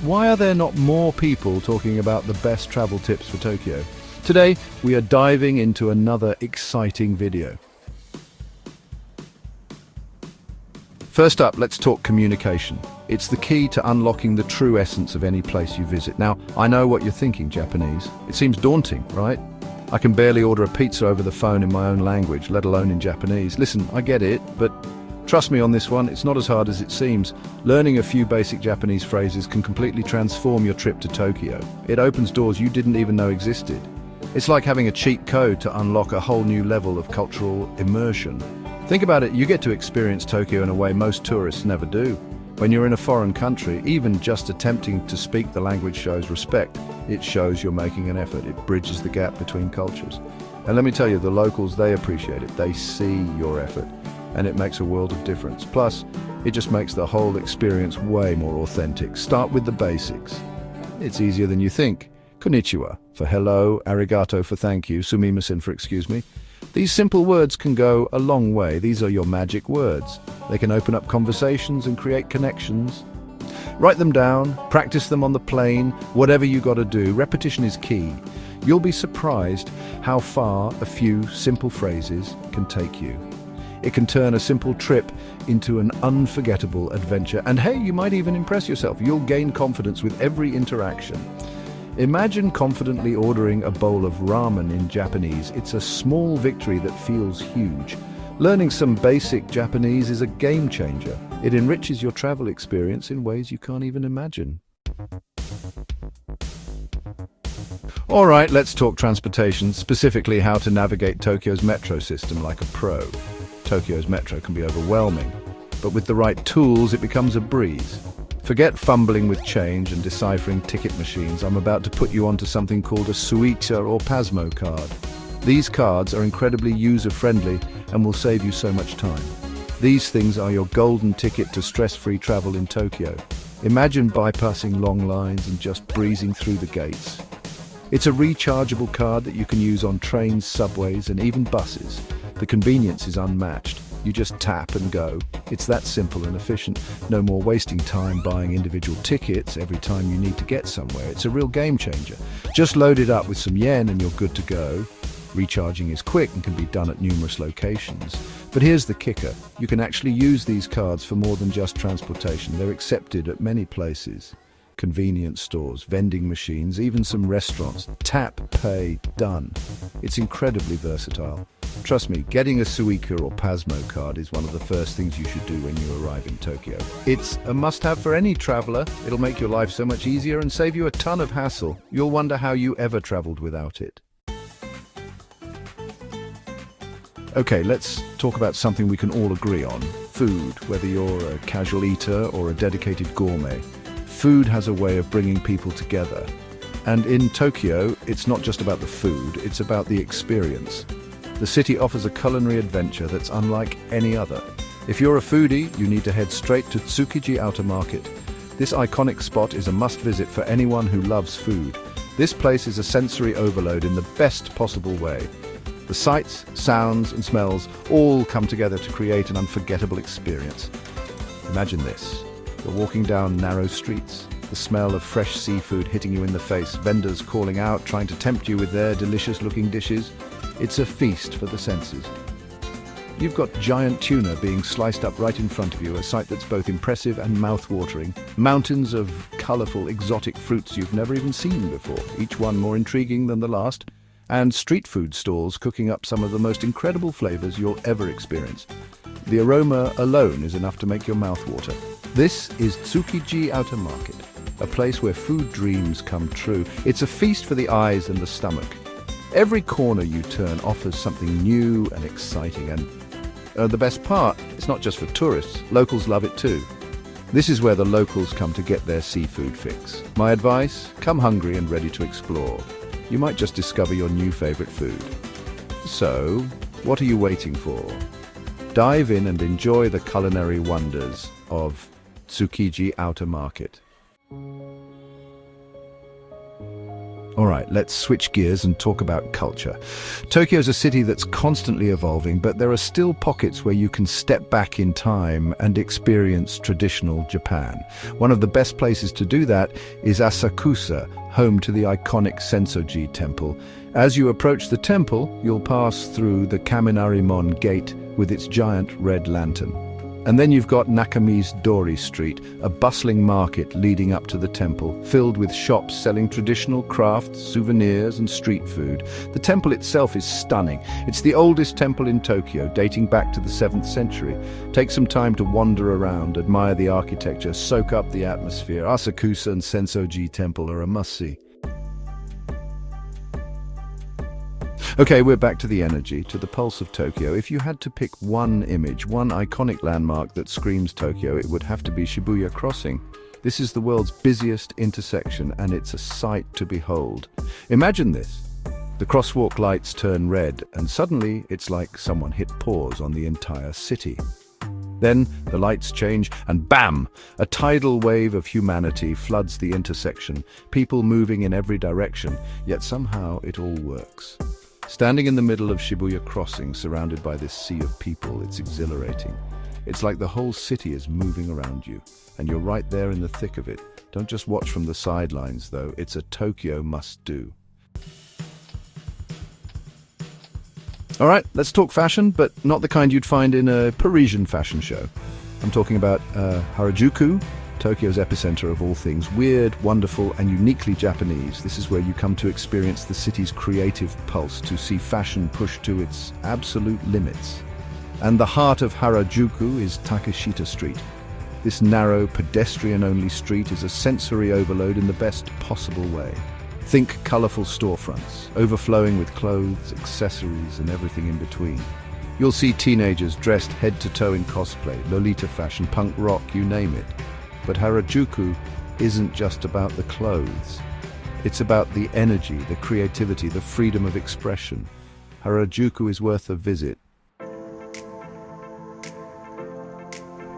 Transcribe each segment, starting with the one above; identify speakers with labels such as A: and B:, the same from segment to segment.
A: why are there not more people talking about the best travel tips for Tokyo? Today, we are diving into another exciting video. First up, let's talk communication. It's the key to unlocking the true essence of any place you visit. Now, I know what you're thinking, Japanese. It seems daunting, right? I can barely order a pizza over the phone in my own language, let alone in Japanese. Listen, I get it, but trust me on this one, it's not as hard as it seems. Learning a few basic Japanese phrases can completely transform your trip to Tokyo. It opens doors you didn't even know existed. It's like having a cheat code to unlock a whole new level of cultural immersion. Think about it, you get to experience Tokyo in a way most tourists never do. When you're in a foreign country, even just attempting to speak the language shows respect. It shows you're making an effort. It bridges the gap between cultures. And let me tell you, the locals, they appreciate it. They see your effort, and it makes a world of difference. Plus, it just makes the whole experience way more authentic. Start with the basics. It's easier than you think. Konnichiwa for hello, arigato for thank you, sumimasen for excuse me. These simple words can go a long way. These are your magic words. They can open up conversations and create connections. Write them down, practice them on the plane, whatever you got to do. Repetition is key. You'll be surprised how far a few simple phrases can take you. It can turn a simple trip into an unforgettable adventure. And hey, you might even impress yourself. You'll gain confidence with every interaction. Imagine confidently ordering a bowl of ramen in Japanese. It's a small victory that feels huge. Learning some basic Japanese is a game changer. It enriches your travel experience in ways you can't even imagine. All right, let's talk transportation, specifically how to navigate Tokyo's metro system like a pro. Tokyo's metro can be overwhelming, but with the right tools, it becomes a breeze. Forget fumbling with change and deciphering ticket machines. I'm about to put you onto something called a Suica or Pasmo card. These cards are incredibly user-friendly and will save you so much time. These things are your golden ticket to stress-free travel in Tokyo. Imagine bypassing long lines and just breezing through the gates. It's a rechargeable card that you can use on trains, subways, and even buses. The convenience is unmatched. You just tap and go. It's that simple and efficient. No more wasting time buying individual tickets every time you need to get somewhere. It's a real game changer. Just load it up with some yen and you're good to go. Recharging is quick and can be done at numerous locations. But here's the kicker. You can actually use these cards for more than just transportation. They're accepted at many places. Convenience stores, vending machines, even some restaurants. Tap, pay, done. It's incredibly versatile. Trust me, getting a Suica or Pasmo card is one of the first things you should do when you arrive in Tokyo. It's a must-have for any traveler. It'll make your life so much easier and save you a ton of hassle. You'll wonder how you ever traveled without it. Okay, let's talk about something we can all agree on. Food, whether you're a casual eater or a dedicated gourmet. Food has a way of bringing people together. And in Tokyo, it's not just about the food, it's about the experience. The city offers a culinary adventure that's unlike any other. If you're a foodie, you need to head straight to Tsukiji Outer Market. This iconic spot is a must-visit for anyone who loves food. This place is a sensory overload in the best possible way. The sights, sounds, and smells all come together to create an unforgettable experience. Imagine this. You're walking down narrow streets, the smell of fresh seafood hitting you in the face, vendors calling out, trying to tempt you with their delicious-looking dishes. It's a feast for the senses. You've got giant tuna being sliced up right in front of you, a sight that's both impressive and mouth-watering. Mountains of colourful, exotic fruits you've never even seen before, each one more intriguing than the last. And street food stalls cooking up some of the most incredible flavours you'll ever experience. The aroma alone is enough to make your mouth water. This is Tsukiji Outer Market, a place where food dreams come true. It's a feast for the eyes and the stomach. Every corner you turn offers something new and exciting, and the best part, it's not just for tourists. Locals love it too. This is where the locals come to get their seafood fix. My advice, come hungry and ready to explore. You might just discover your new favorite food. So, what are you waiting for? Dive in and enjoy the culinary wonders of Tsukiji Outer Market. All right, let's switch gears and talk about culture. Tokyo's a city that's constantly evolving, but there are still pockets where you can step back in time and experience traditional Japan. One of the best places to do that is Asakusa, home to the iconic Senso-ji temple. As you approach the temple, you'll pass through the Kaminarimon gate with its giant red lantern. And then you've got Nakami's Dori Street, a bustling market leading up to the temple, filled with shops selling traditional crafts, souvenirs and street food. The temple itself is stunning. It's the oldest temple in Tokyo, dating back to the 7th century. Take some time to wander around, admire the architecture, soak up the atmosphere. Asakusa and Senso-ji Temple are a must-see. Okay, we're back to the energy, to the pulse of Tokyo. If you had to pick one image, one iconic landmark that screams Tokyo, it would have to be Shibuya Crossing. This is the world's busiest intersection, and it's a sight to behold. Imagine this. The crosswalk lights turn red, and suddenly it's like someone hit pause on the entire city. Then the lights change, and bam! A tidal wave of humanity floods the intersection, people moving in every direction, yet somehow it all works. Standing in the middle of Shibuya Crossing, surrounded by this sea of people, it's exhilarating. It's like the whole city is moving around you, and you're right there in the thick of it. Don't just watch from the sidelines, though. It's a Tokyo must-do. All right, let's talk fashion, but not the kind you'd find in a Parisian fashion show. I'm talking about Harajuku, Tokyo's epicenter of all things weird, wonderful, and uniquely Japanese. This is where you come to experience the city's creative pulse, to see fashion pushed to its absolute limits. And the heart of Harajuku is Takeshita Street. This narrow, pedestrian-only street is a sensory overload in the best possible way. Think colorful storefronts, overflowing with clothes, accessories, and everything in between. You'll see teenagers dressed head to toe in cosplay, Lolita fashion, punk rock, you name it. But Harajuku isn't just about the clothes. It's about the energy, the creativity, the freedom of expression. Harajuku is worth a visit.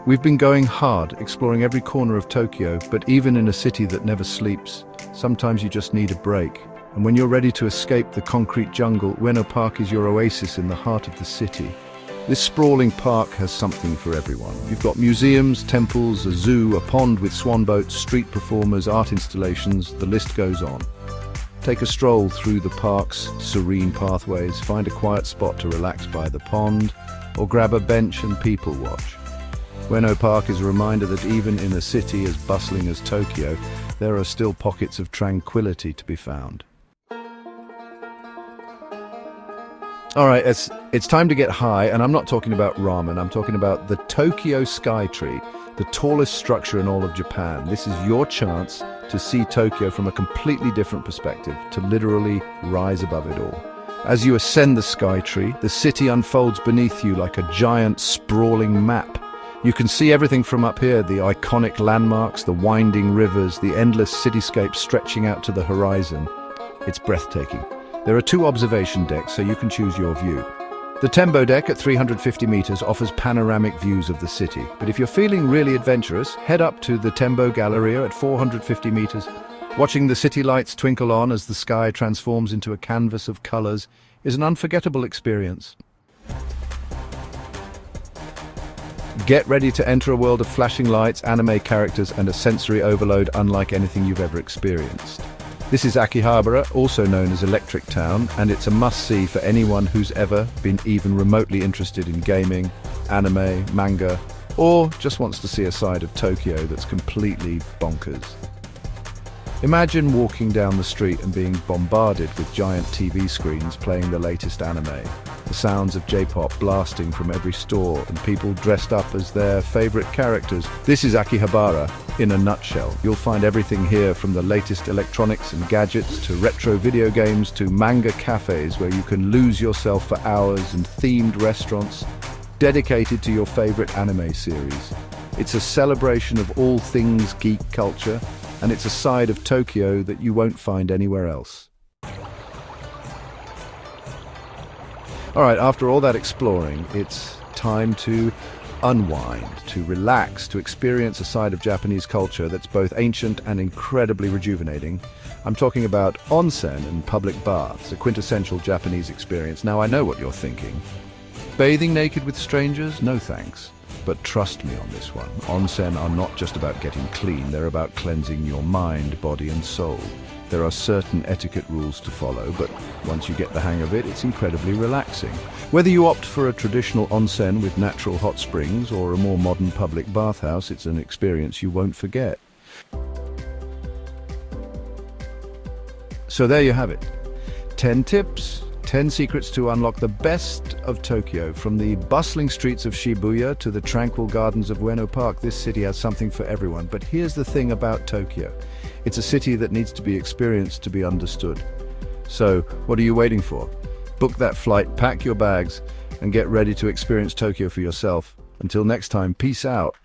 A: We've been going hard, exploring every corner of Tokyo, but even in a city that never sleeps, sometimes you just need a break. And when you're ready to escape the concrete jungle, Ueno Park is your oasis in the heart of the city. This sprawling park has something for everyone. You've got museums, temples, a zoo, a pond with swan boats, street performers, art installations, the list goes on. Take a stroll through the park's serene pathways, find a quiet spot to relax by the pond, or grab a bench and people watch. Ueno Park is a reminder that even in a city as bustling as Tokyo, there are still pockets of tranquility to be found. All right, it's time to get high, and I'm not talking about ramen, I'm talking about the Tokyo Sky Tree, the tallest structure in all of Japan. This is your chance to see Tokyo from a completely different perspective, to literally rise above it all. As you ascend the Sky Tree, the city unfolds beneath you like a giant, sprawling map. You can see everything from up here, the iconic landmarks, the winding rivers, the endless cityscape stretching out to the horizon. It's breathtaking. There are 2 observation decks, so you can choose your view. The Tembo deck at 350 meters offers panoramic views of the city. But if you're feeling really adventurous, head up to the Tembo Galleria at 450 meters. Watching the city lights twinkle on as the sky transforms into a canvas of colors is an unforgettable experience. Get ready to enter a world of flashing lights, anime characters, and a sensory overload unlike anything you've ever experienced. This is Akihabara, also known as Electric Town, and it's a must-see for anyone who's ever been even remotely interested in gaming, anime, manga, or just wants to see a side of Tokyo that's completely bonkers. Imagine walking down the street and being bombarded with giant TV screens playing the latest anime, the sounds of J-pop blasting from every store, and people dressed up as their favorite characters. This is Akihabara in a nutshell. You'll find everything here, from the latest electronics and gadgets to retro video games to manga cafes where you can lose yourself for hours, and themed restaurants dedicated to your favorite anime series. It's a celebration of all things geek culture, and it's a side of Tokyo that you won't find anywhere else. All right, after all that exploring, it's time to unwind, to relax, to experience a side of Japanese culture that's both ancient and incredibly rejuvenating. I'm talking about onsen and public baths, a quintessential Japanese experience. Now I know what you're thinking. Bathing naked with strangers? No thanks. But trust me on this one. Onsen are not just about getting clean, they're about cleansing your mind, body and soul. There are certain etiquette rules to follow, but once you get the hang of it, it's incredibly relaxing. Whether you opt for a traditional onsen with natural hot springs or a more modern public bathhouse, it's an experience you won't forget. So there you have it. 10 tips, 10 secrets to unlock the best of Tokyo. From the bustling streets of Shibuya to the tranquil gardens of Ueno Park, this city has something for everyone. But here's the thing about Tokyo. It's a city that needs to be experienced to be understood. So, what are you waiting for? Book that flight, pack your bags, and get ready to experience Tokyo for yourself. Until next time, peace out.